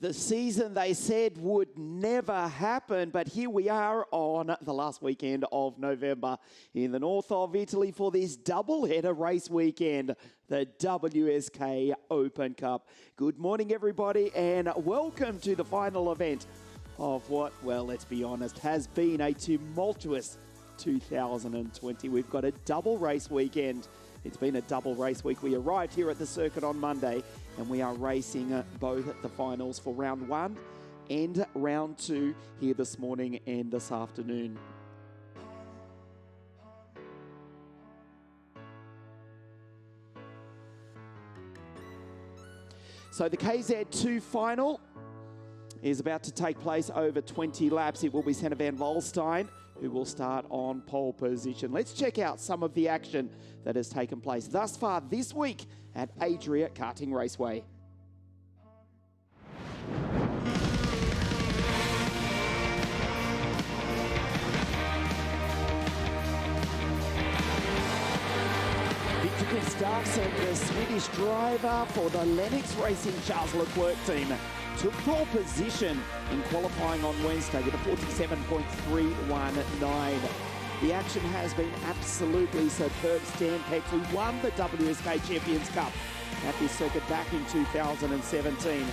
The season they said would never happen, but here we are on the last weekend of November in the north of Italy for this double-header race weekend, the WSK Open Cup. Good morning, everybody, and welcome to the final event of what, well, let's be honest, has been a tumultuous 2020. We've got a double race weekend. It's been a double race week. We arrived here at the circuit on Monday and we are racing both the finals for round 1 and round 2 here this morning and this afternoon. So the KZ2 final is about to take place over 20 laps. It will be Senna van Volstein who will start on pole position. Let's check out some of the action that has taken place thus far this week at Adria Karting Raceway. Victor Gustafsson, the Swedish driver for the Lennox Racing Charles Leclerc team, took pole position in qualifying on Wednesday with a 47.319. The action has been absolutely superb. Stan Peck, who won the WSK Champions Cup at this circuit back in 2017.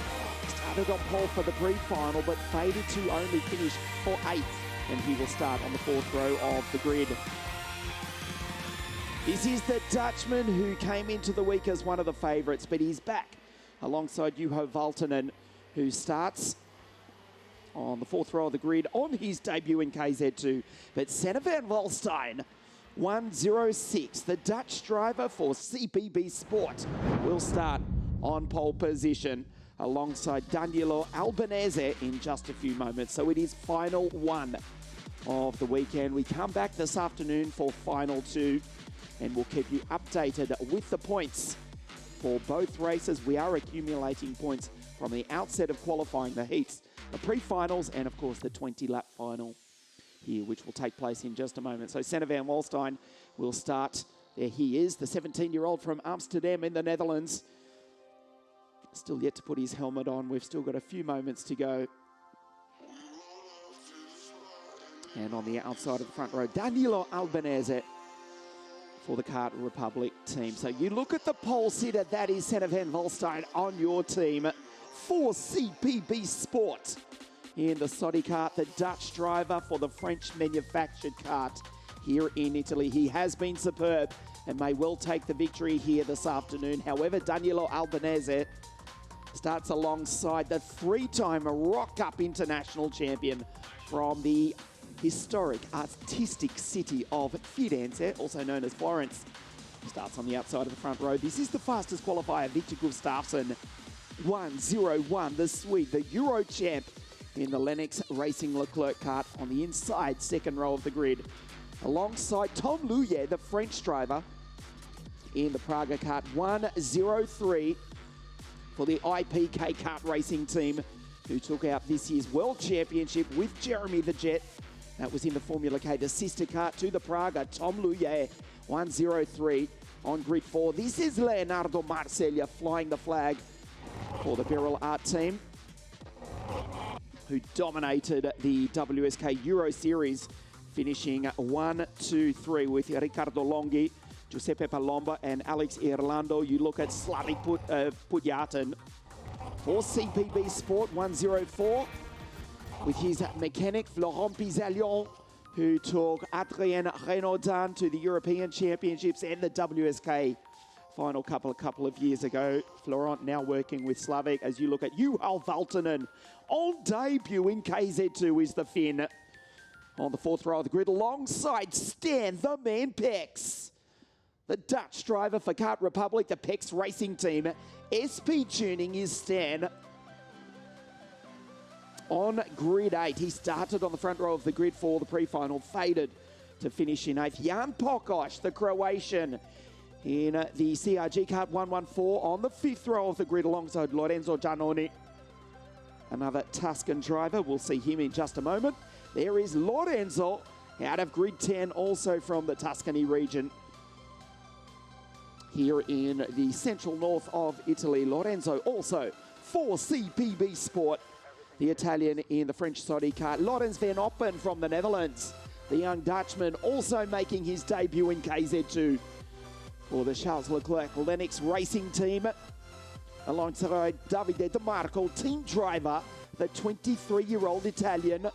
Started on pole for the pre-final, but faded to only finish for 8th, and he will start on the 4th row of the grid. This is the Dutchman who came into the week as one of the favourites, but he's back alongside Juho Valtonen, who starts on the 4th row of the grid on his debut in KZ2. But Senna van Volstein, 106, the Dutch driver for CPB Sport, will start on pole position alongside Danilo Albanese in just a few moments. So it is final 1 of the weekend. We come back this afternoon for final 2 and we'll keep you updated with the points for both races. We are accumulating points from the outset of qualifying, the heats, the pre-finals, and of course the 20-lap final here, which will take place in just a moment. So Senna van Volstein will start. There he is, the 17-year-old from Amsterdam in the Netherlands. Still yet to put his helmet on. We've still got a few moments to go. And on the outside of the front row, Danilo Albanese for the Kart Republic team. So you look at the pole sitter, that is Senna van Volstein on your team for CPB Sport. In the Sodi kart, the Dutch driver for the French manufactured kart here in Italy. He has been superb and may well take the victory here this afternoon. However, Danilo Albanese starts alongside the 3-time Rock Cup International champion from the historic artistic city of Firenze, also known as Florence. Starts on the outside of the front row. This is the fastest qualifier, Victor Gustafsson. 1:01, the Swede, the Euro champ in the Lennox Racing Leclerc kart on the inside 2nd row of the grid. Alongside Tom Louye, the French driver in the Praga kart. 1:03 for the IPK Kart Racing team, who took out this year's World Championship with Jeremy the Jet. That was in the Formula K, the sister kart to the Praga. Tom Louye, 1:03 on grid 4. This is Leonardo Marceglia flying the flag for the Birrell Art team, who dominated the WSK Euro Series, finishing 1-2-3 with Riccardo Longhi, Giuseppe Palomba, and Alex Irlando. You look at Slavik Putyatin for CPB Sport, 1:04, with his mechanic Florent Pizalion, who took Adrien Renaudin to the European Championships and the WSK final couple of years ago. Florent now working with Slavik. As you look at Juho Valtonen on debut in KZ2 is the Finn on the 4th row of the grid alongside Stan the Man Pex, the Dutch driver for Kart Republic, the Pex Racing team. SP Tuning is Stan on grid 8. He started on the front row of the grid for the pre-final, faded to finish in 8th. Jan Pokosh, the Croatian, in the CRG Kart 114 on the 5th row of the grid alongside Lorenzo Giannoni, another Tuscan driver. We'll see him in just a moment. There is Lorenzo out of grid 10, also from the Tuscany region. here in the central north of Italy. Lorenzo also for CPB Sport. The Italian in the French Saudi car. Laurens van Oppen from the Netherlands. The young Dutchman also making his debut in KZ2 for the Charles Leclerc Lennox Racing Team. Alongside Davide De Marco, team driver, the 23-year-old Italian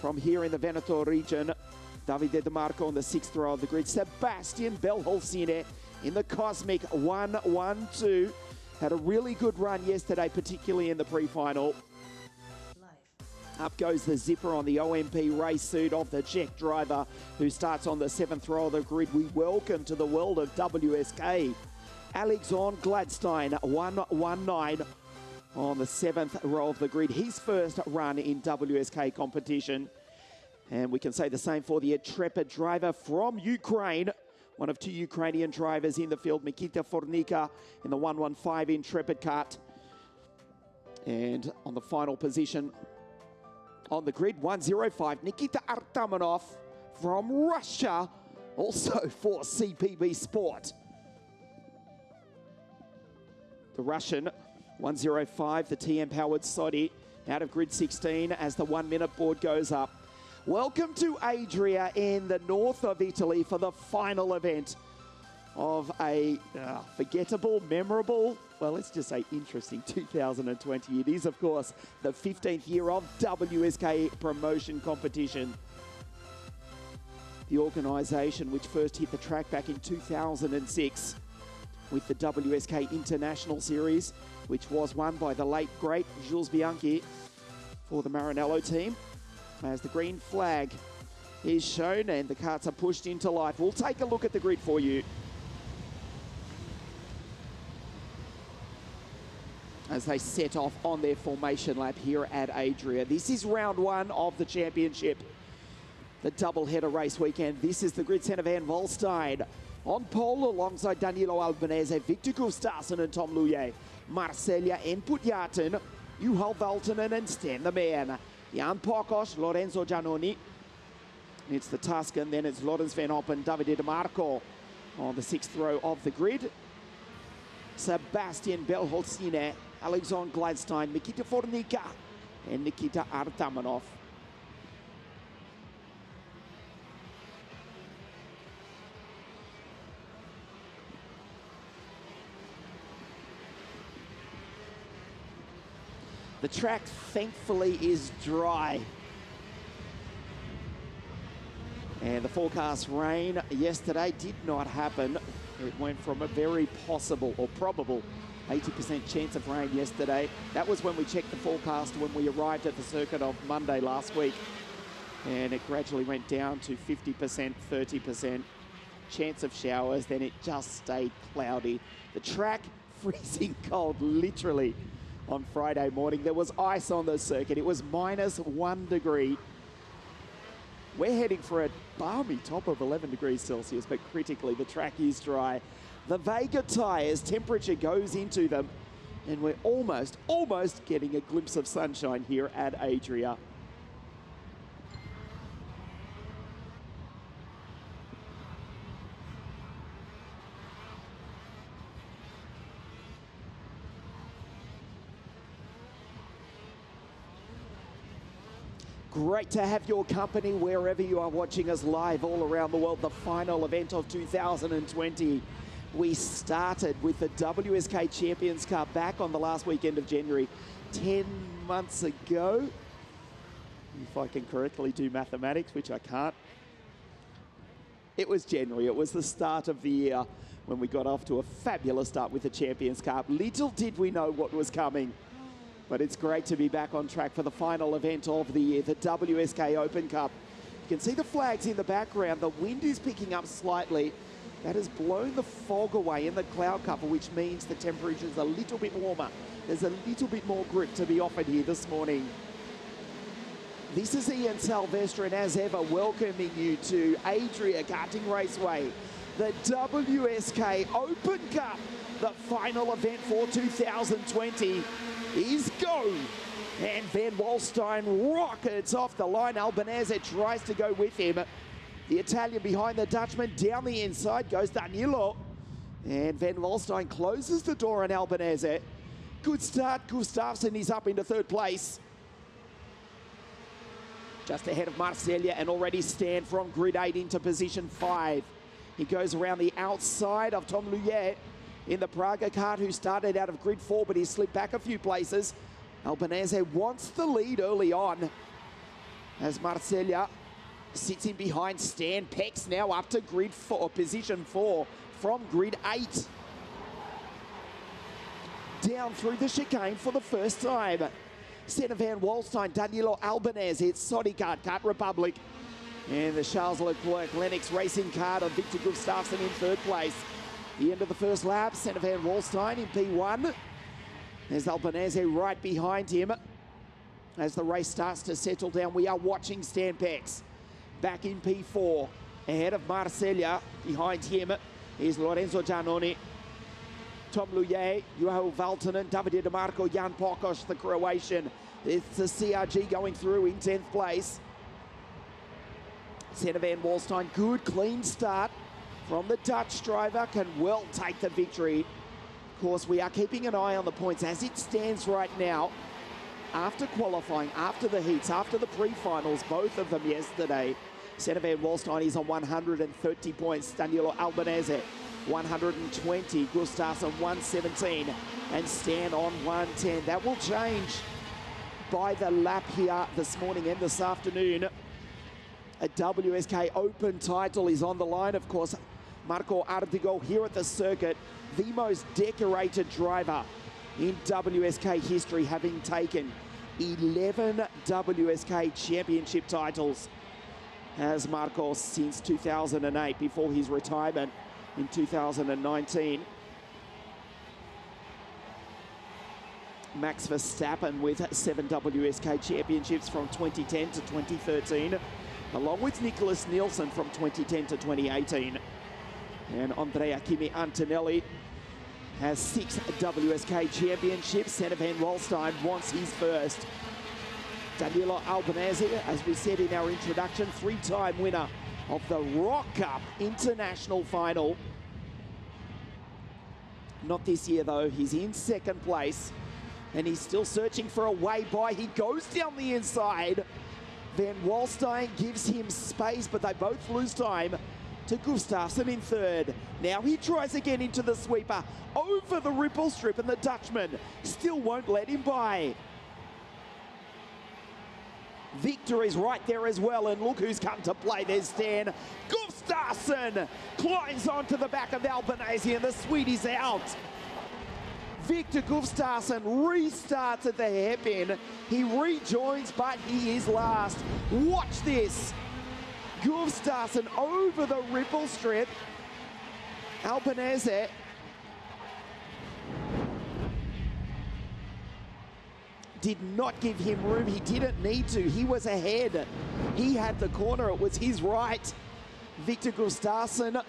from here in the Veneto region. Davide De Marco on the 6th row of the grid. Sebastian Belholcine in the Cosmic 112. Had a really good run yesterday, particularly in the pre-final. Up goes the zipper on the OMP race suit of the Czech driver who starts on the 7th row of the grid. We welcome to the world of WSK Alexandre Gladstein, 119 on the 7th row of the grid. His first run in WSK competition. And we can say the same for the intrepid driver from Ukraine. One of two Ukrainian drivers in the field, Mikita Fornika in the 115 Intrepid Kart. And on the final position on the grid, 105, Nikita Artamanov from Russia, also for CPB Sport. The Russian, 105, the TM-powered Saudi, out of grid 16 as the 1 minute board goes up. Welcome to Adria in the north of Italy for the final event of a forgettable, memorable, well, let's just say interesting 2020. It is, of course, the 15th year of WSK promotion competition. The organisation which first hit the track back in 2006 with the WSK International Series, which was won by the late, great Jules Bianchi for the Maranello team. As the green flag is shown and the karts are pushed into life. We'll take a look at the grid for you. As they set off on their formation lap here at Adria. This is round 1 of the championship. The double-header race weekend. This is the grid centre Van Volstein. On pole alongside Danilo Albanese, Victor Gustafsson and Tom Luye. Marcellia and Putjaten, Juhal Valtonen and Stan the Man. Jan Pokos, Lorenzo Giannoni. It's the Tuscan, then it's Laurens van Oppen, Davide De Marco on the 6th row of the grid. Sebastian Belholcine, Alexandre Gladstein, Mikita Fornika, and Nikita Artamanov. The track, thankfully, is dry. And the forecast rain yesterday did not happen. It went from a very possible or probable 80% chance of rain yesterday. That was when we checked the forecast when we arrived at the circuit of Monday last week. And it gradually went down to 50%, 30% chance of showers. Then it just stayed cloudy. The track freezing cold, literally. On Friday morning, there was ice on the circuit. It was -1 degree. We're heading for a balmy top of 11 degrees Celsius, but critically, the track is dry. The Vega tyres, temperature goes into them, and we're almost getting a glimpse of sunshine here at Adria. Great to have your company wherever you are watching us live all around the world. The final event of 2020. We started with the WSK Champions Cup back on the last weekend of January, 10 months ago. If I can correctly do mathematics, which I can't. It was January. It was the start of the year when we got off to a fabulous start with the Champions Cup. Little did we know what was coming. But it's great to be back on track for the final event of the year, the WSK Open Cup. You can see the flags in the background. The wind is picking up slightly. That has blown the fog away in the cloud cover, which means the temperature's a little bit warmer. There's a little bit more grip to be offered here this morning. This is Ian Salvestre, and as ever, welcoming you to Adria Karting Raceway, the WSK Open Cup, the final event for 2020. Is go. And Van Volstein rockets off the line. Albanese tries to go with him. The Italian behind the Dutchman. Down the inside goes Danilo. And Van Volstein closes the door on Albanese. Good start. Gustafsson is up into third place. Just ahead of Marcellia, and already Stan from grid 8 into position 5. He goes around the outside of Tom Luyet in the Praga kart, who started out of grid 4, but he slipped back a few places. Albanese wants the lead early on as Marcellia sits in behind Stan. Peck's now up to grid 4, position 4 from grid 8. Down through the chicane for the first time. Senna van Wallstein, Danilo Albanese, it's Sodicard, Kart Republic. And the Charles Leclerc Lennox Racing Kart of Victor Gustafsson in third place. The end of the first lap, Senna van Wallstein in P1. There's Albanese right behind him. As the race starts to settle down, we are watching Stan Pex back in P4. Ahead of Marcellia, behind him is Lorenzo Giannone, Tom Luyet, Juho Valtonen, Davide DeMarco, Jan Pokos, the Croatian. It's the CRG going through in 10th place. Senna van Wallstein, good clean start from the Dutch driver, can well take the victory. Of course, we are keeping an eye on the points as it stands right now. After qualifying, after the heats, after the pre-finals, both of them yesterday, Senna van Wallstein is on 130 points. Danilo Albanese, 120. Gustafsson, 117. And Stan on 110. That will change by the lap here this morning and this afternoon. A WSK Open title is on the line, of course. Marco Ardigo here at the circuit, the most decorated driver in WSK history, having taken 11 WSK championship titles, has Marcos since 2008, before his retirement in 2019. Max Verstappen with 7 WSK championships from 2010 to 2013, along with Nicholas Nielsen from 2010 to 2018. And Andrea Kimi Antonelli has 6 WSK championships. Senna van Wallstein wants his first. Danilo Albanese, as we said in our introduction, 3-time winner of the Rock Cup International Final. Not this year though, he's in 2nd place and he's still searching for a way by. He goes down the inside. Van Wallstein gives him space, but they both lose time to Gustafsson in 3rd. Now he tries again into the sweeper, over the ripple strip, and the Dutchman still won't let him by. Victor is right there as well, and look who's come to play. There's Stan. Gustafsson climbs onto the back of Albanese, and the Swede's out. Victor Gustafsson restarts at the hairpin. He rejoins, but he is last. Watch this. Gustafsson over the ripple strip. Albanese did not give him room. He didn't need to. He was ahead. He had the corner. It was his right. Victor Gustafsson,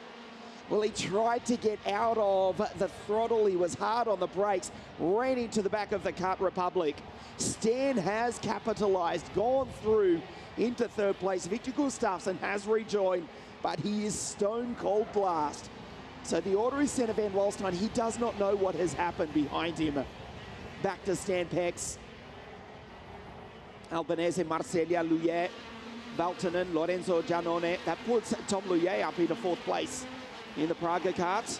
well, he tried to get out of the throttle. He was hard on the brakes, ran into the back of the Kart Republic. Stan has capitalized, gone through into 3rd place. Victor Gustafsson has rejoined, but he is stone cold last. So the order is Senna van Wallstein. He does not know what has happened behind him. Back to Stan Pex. Albanese, Marcellia, Luyet, Valtonen, Lorenzo Giannone. That puts Tom Luyet up into 4th place in the Praga karts,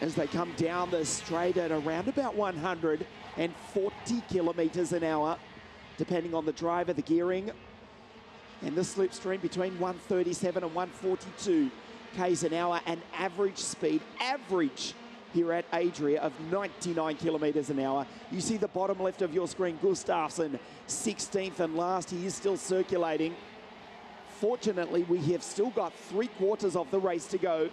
as they come down the straight at around about 140 kilometers an hour, depending on the driver, the gearing, and the slipstream between 137 and 142 k's an hour, and average speed, here at Adria, of 99 kilometers an hour. You see the bottom left of your screen, Gustafsson, 16th and last. He is still circulating. Fortunately, we have still got 3/4 of the race to go.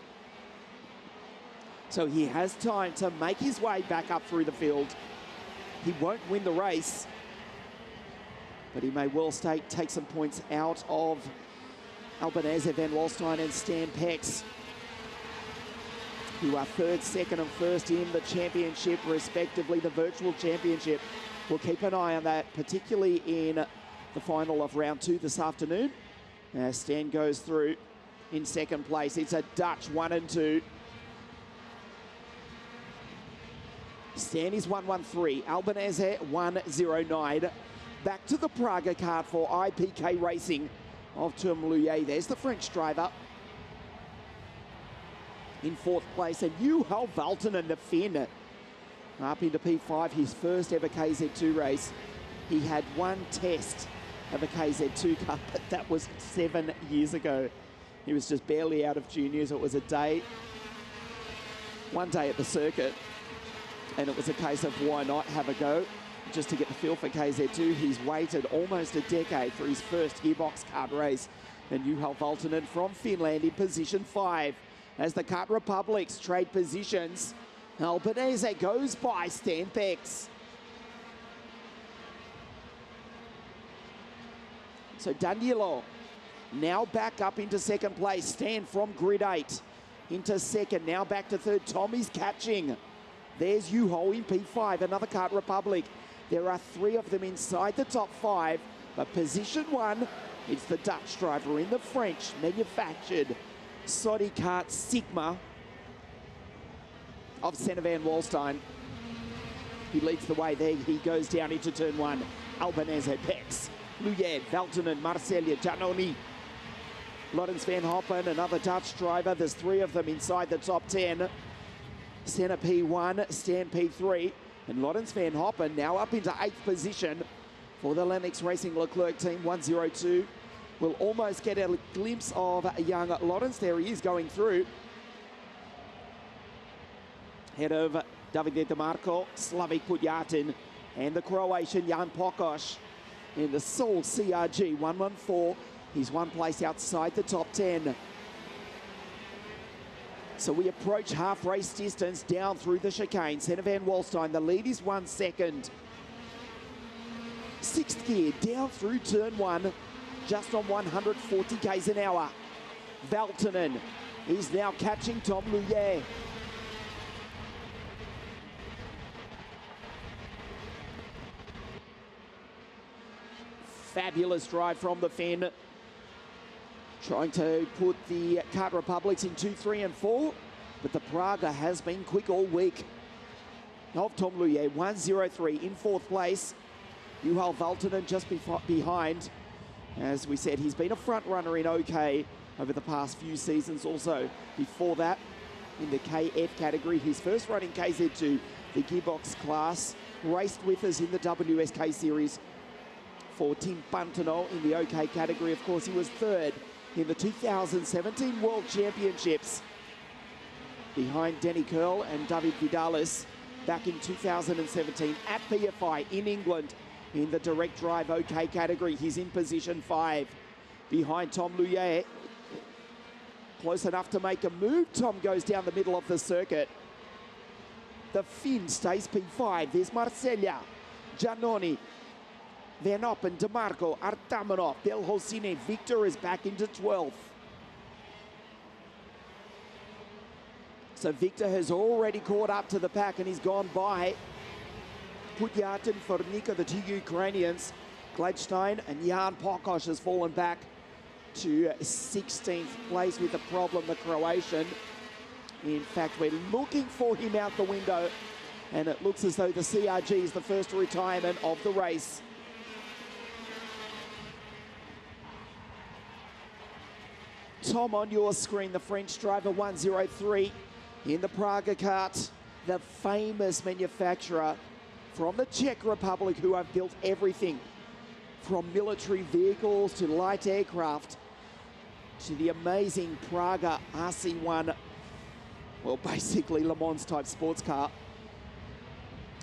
So he has time to make his way back up through the field. He won't win the race, but he may well take some points out of Albanese, Van Wallstein and Stan Pex, who are 3rd, 2nd and 1st in the championship, respectively, the virtual championship. We'll keep an eye on that, particularly in the final of round 2 this afternoon. Stan goes through in 2nd place. It's a Dutch 1 and 2. Stan is 113, Albanese 109. Back to the Praga kart for IPK Racing of Tourmalet. There's the French driver in fourth place, and Juho Valtonen, the Finn, up into P5, his first ever KZ2 race. He had one test of a KZ2 car, but that was 7 years ago. He was just barely out of juniors. It was one day at the circuit, and it was a case of why not have a go, just to get the feel for KZ2. He's waited almost a decade for his first gearbox kart race, and Juho Valtonen from Finland in position 5 as the Kart Republics trade positions. Albanese goes by Stanpex. So Danilo now back up into second place. Stan from grid 8 into second, now back to third. Tommy's catching. There's Juho in P5, another Kart Republic. There are 3 of them inside the top 5, but position 1, it's the Dutch driver in the French manufactured Sodi Kart Sigma of Senna van Walstein. He leads the way there. He goes down into turn 1. Albanese, Pex, Luyer, Valtonen, Marcellia, Giannoni, Lorenz van Hoppen, another Dutch driver. There's 3 of them inside the top 10. Senna P1, Stan P3, and Lorenz van Hoppen now up into 8th position for the Lennox Racing Leclerc team, 102. We'll almost get a glimpse of a young Lorenz. There he is going through. Head of Davide De Marco, Slavik Putjatin, and the Croatian Jan Pokoš in the Seoul CRG 114. He's one place outside the top 10. So we approach half race distance down through the chicane. Senna van Walstein, the lead is 1 second. 6th gear down through turn 1, just on 140 k's an hour. Valtonen is now catching Tom Luyer. Fabulous drive from the Finn. Trying to put the Kart Republics in 2, 3 and 4, but the Praga has been quick all week. Of Tom Luyer, 103 in 4th place. Juho Valtonen just behind. As we said, he's been a front runner in OK over the past few seasons. Also, before that, in the KF category, his first run in KZ2, the gearbox class, raced with us in the WSK series for Tim Pantano in the OK category. Of course, he was 3rd in the 2017 World Championships behind Denny Curl and David Vidalis back in 2017 at PFI in England in the direct drive OK category. He's in position 5 behind Tom Luyer. Close enough to make a move. Tom goes down the middle of the circuit. The Finn stays P5. There's Marcellia, Giannoni, Van Oppen, DeMarco, Artamanov, Del Hosine. Victor is back into 12th. So Victor has already caught up to the pack and he's gone by Putyatin, Fornika, the 2 Ukrainians. Gladstein and Jan Pokoš has fallen back to 16th place with a problem, the Croatian. In fact, we're looking for him out the window, and it looks as though the CRG is the first retirement of the race. Tom, on your screen, the French driver 103 in the Praga kart, the famous manufacturer from the Czech Republic who have built everything from military vehicles to light aircraft to the amazing Praga RC1, well, basically Le Mans type sports car.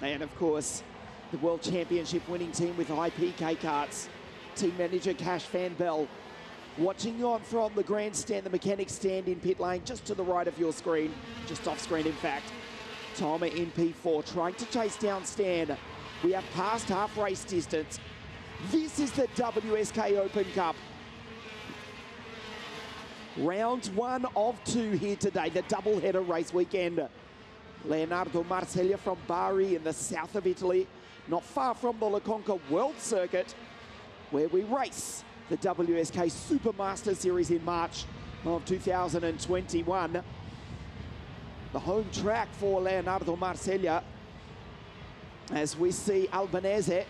And of course, the World Championship winning team with IPK karts. Team manager Cash Van Bell watching you on from the grandstand, the mechanics stand in pit lane just to the right of your screen, just off screen in fact. Tom in P4 trying to chase down Stan. We have passed half race distance. This is the WSK Open Cup. Round 1 of 2 here today, the double-header race weekend. Leonardo Marcellia from Bari in the south of Italy, not far from the Le Conca World Circuit, where we race the WSK Supermaster Series in March of 2021. The home track for Leonardo Marcellia. as we see Albanese,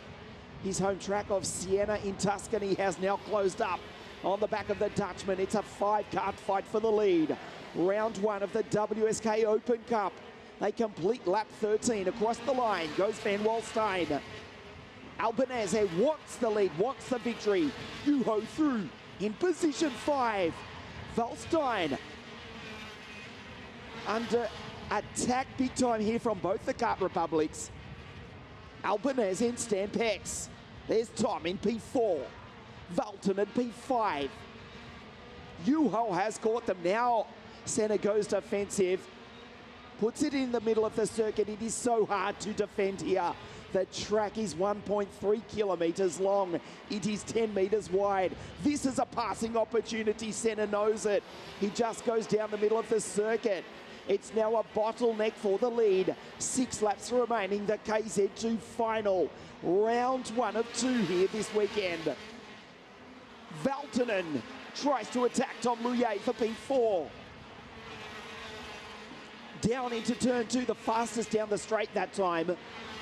his home track of Siena in Tuscany, has now closed up on the back of the Dutchman. It's a 5-kart fight for the lead. Round 1 of the WSK Open Cup. They complete lap 13. Across the line goes Van Walstein. Albanese wants the lead, wants the victory. Juho through in position 5. Walstein under attack big time here from both the Kart Republics. Albanese in Stampex. There's Tom in P4. Valton in P5. Juho has caught them now. Senna goes defensive. Puts it in the middle of the circuit. It is so hard to defend here. The track is 1.3 kilometres long. It is 10 metres wide. This is a passing opportunity. Senna knows it. He just goes down the middle of the circuit. It's now a bottleneck for the lead. 6 laps remaining, the KZ2 final. Round 1 of 2 here this weekend. Valtonen tries to attack Tom Luye for P4. Down into turn 2, the fastest down the straight that time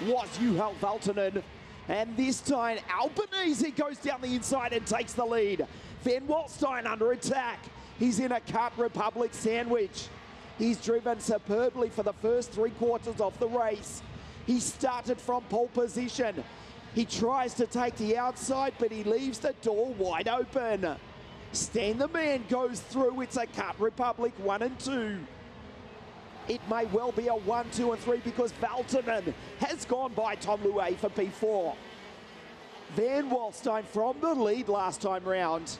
was Juho Valtonen. And this time, Albanese goes down the inside and takes the lead. Van Walstein under attack. He's in a Kart Republic sandwich. He's driven superbly for the first 3 quarters of the race. He started from pole position. He tries to take the outside, but he leaves the door wide open. Stan the Man goes through. It's a Kart Republic 1 and 2. It may well be a 1, 2 and 3 because Valtonen has gone by Tom Luay for P4. Van Walstein from the lead last time round.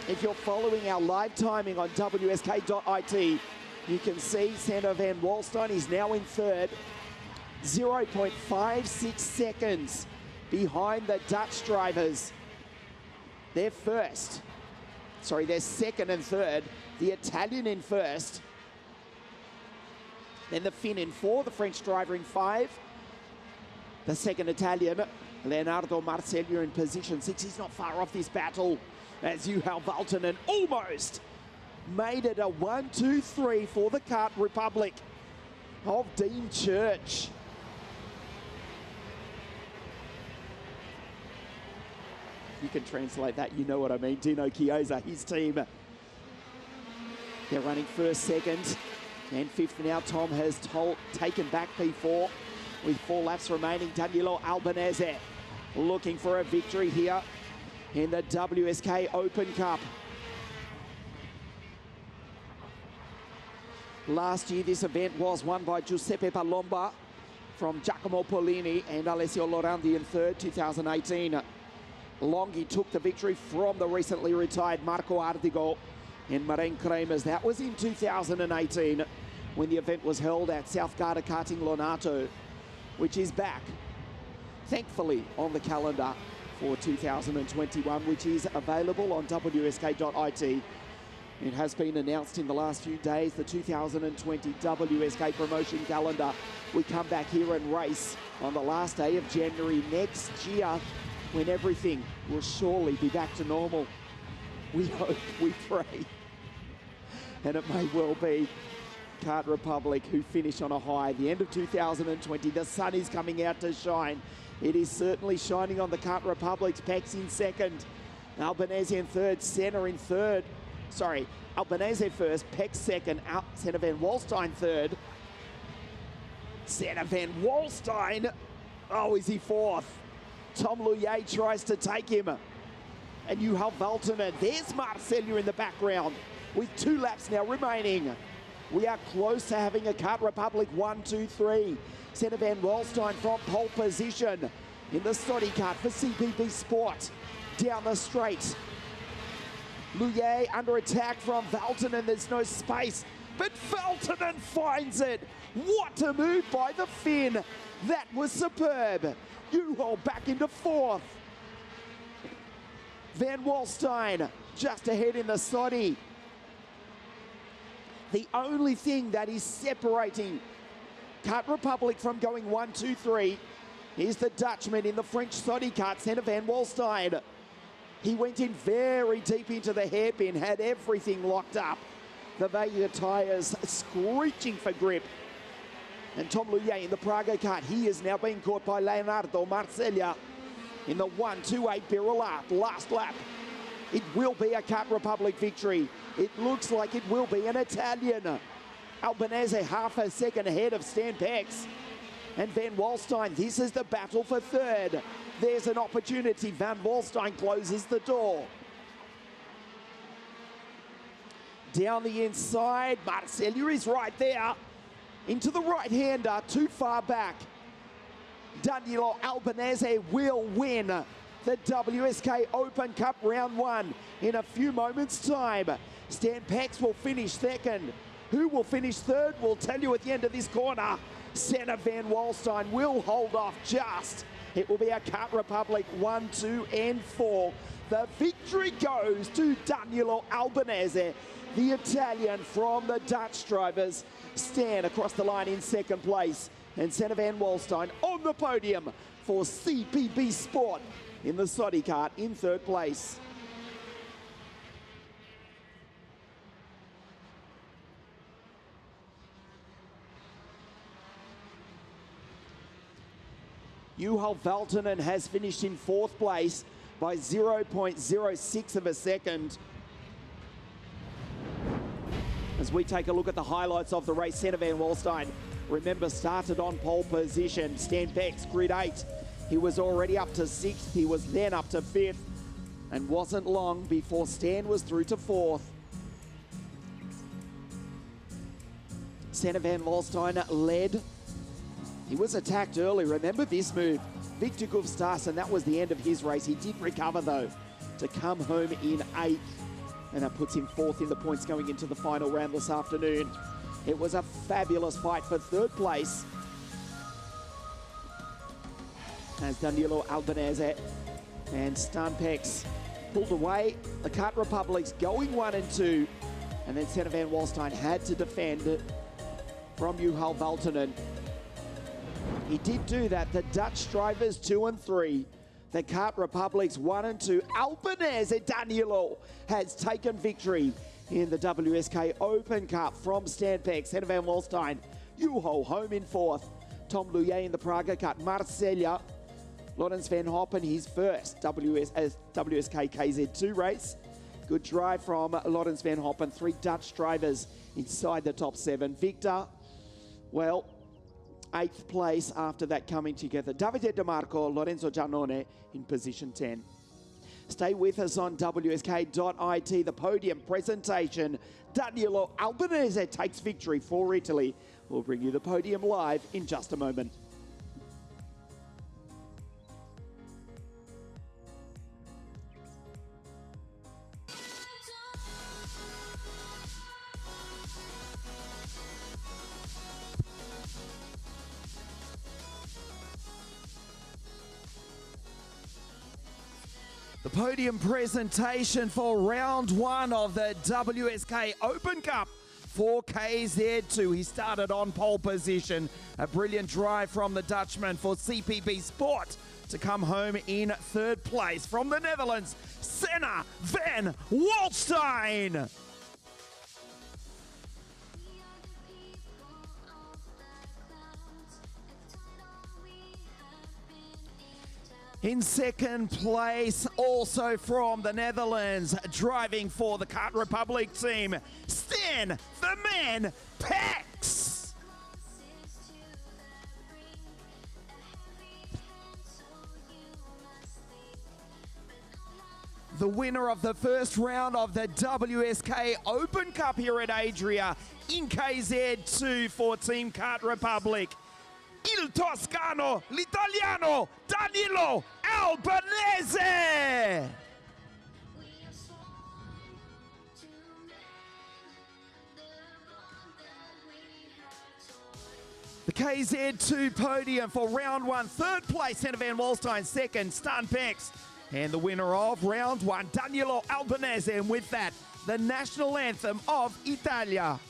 If you're following our live timing on WSK.it, you can see Sander Van Walstein is now in third, 0.56 seconds behind the Dutch drivers. They're second and third, the Italian in first, then the Finn in 4, the French driver in 5, the second Italian, Leonardo Marcello in position 6. He's not far off this battle, as Juho Valtonen almost made it a 1, 2, 3 for the Kart Republic of Dean Church. You can translate that, you know what I mean. Dino Chiesa, his team. They're running first, second, and fifth now. Tom has taken back P4 with 4 laps remaining. Danilo Albanese looking for a victory here in the WSK Open Cup. Last year, this event was won by Giuseppe Palomba from Giacomo Polini and Alessio Lorandi in third, 2018. Longhi took the victory from the recently retired Marco Ardigo and Marijn Kremers. That was in 2018 when the event was held at South Garda Karting Lonato, which is back, thankfully, on the calendar for 2021, which is available on WSK.it. It has been announced in the last few days, the 2020 WSK promotion calendar. We come back here and race on the last day of January next year, when everything will surely be back to normal. We hope, we pray. And it may well be Kart Republic who finish on a high. The end of 2020, the sun is coming out to shine. It is certainly shining on the Kart Republics. Pex in second, Albanese in third, Senna in third. Sorry, Albanese first, Pex second, Senna Van Walstein third. Senna Van Walstein, oh, is he fourth? Tom Luye tries to take him. And Juho Valtonen, there's Marcello in the background with 2 laps now remaining. We are close to having a Kart Republic 1, 2, 3. Senna Van Walstein from pole position in the Stoddy kart for CPB Sport. Down the straight. Luye under attack from Valtonen. There's no space, but Valtonen finds it. What a move by the Finn. That was superb. Juho back into fourth. Van Walstein just ahead in the Stoddy. The only thing that is separating Kart Republic from going 1, 2, 3 is the Dutchman in the French Stoddy kart, Senna Van Walstein. He went in very deep into the hairpin, had everything locked up. The Vega tyres screeching for grip. And Tom Luye in the Praga kart. He is now being caught by Leonardo Marceglia in the 1-2-8 Birolart. Last lap. It will be a Kart Republic victory. It looks like it will be an Italian. Albanese half a second ahead of Stan Pex. And Van Wallstein, this is the battle for third. There's an opportunity. Van Wallstein closes the door. Down the inside, Marceglia is right there. Into the right-hander, too far back. Danilo Albanese will win the WSK Open Cup Round 1 in a few moments' time. Stan Pex will finish second. Who will finish third? We'll tell you at the end of this corner. Senna Van Wallstein will hold off just. It will be a Kart Republic 1, 2, and 4. The victory goes to Danilo Albanese, the Italian from the Dutch drivers. Stan across the line in second place. And Senna Van Wallstein on the podium for CPB Sport in the Soddy kart in third place. Juho Valtonen has finished in fourth place by 0.06 of a second. As we take a look at the highlights of the race, Senna Van Wallstein, remember, started on pole position. Stan Pex, grid 8. He was already up to 6th. He was then up to 5th. And wasn't long before Stan was through to 4th. Senna Van Wallstein led. He was attacked early. Remember this move. Victor Gustafsson, that was the end of his race. He did recover, though, to come home in 8th. And that puts him 4th in the points going into the final round this afternoon. It was a fabulous fight for third place, as Danilo Albanese and Stan Pex pulled away. The Kart Republic's going 1 and 2. And then Senna Van Wallstein had to defend it from Juho Valtonen. He did do that. The Dutch drivers 2 and 3. The Kart Republic's 1 and 2. Albanese Danilo has taken victory in the WSK Open Cup from Stan Pex. Senna Van Wallstein, Juho home in 4th. Tom Luye in the Praga kart. Marceglia, Laurens van Hoppen, his first WSK KZ2 race. Good drive from Laurens van Hoppen. 3 Dutch drivers inside the top 7. Victor, well, 8th place after that coming together. Davide De Marco, Lorenzo Giannone in position 10. Stay with us on WSK.it, the podium presentation. Danilo Albanese takes victory for Italy. We'll bring you the podium live in just a moment. The podium presentation for round 1 of the WSK Open Cup for KZ2. He started on pole position. A brilliant drive from the Dutchman for CPB Sport to come home in 3rd place. From the Netherlands, Senna Van Wallstein. In 2nd place, also from the Netherlands, driving for the Kart Republic team, Stan the Man Pex. The winner of the first round of the WSK Open Cup here at Adria in KZ2 for Team Kart Republic. Il Toscano, l'Italiano, Danilo Albanese! The KZ2 podium for round 1, 3rd place, Senna Van Wallstein, 2nd, Stan Pex. And the winner of round 1, Danilo Albanese. And with that, the national anthem of Italia.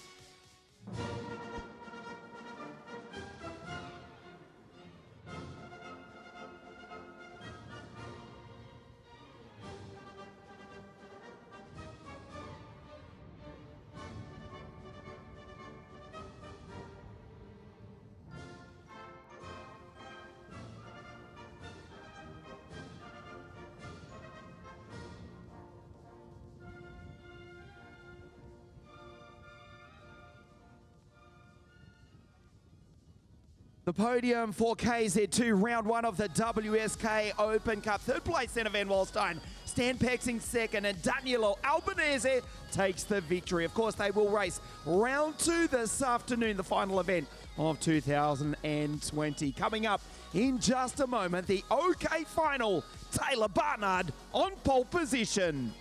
The podium for KZ2, round one of the WSK Open Cup. Third place, Senne van Walstein. Stan Pexing second, and Danilo Albanese takes the victory. Of course, they will race round two this afternoon, the final event of 2020. Coming up in just a moment, the OK final. Taylor Barnard on pole position.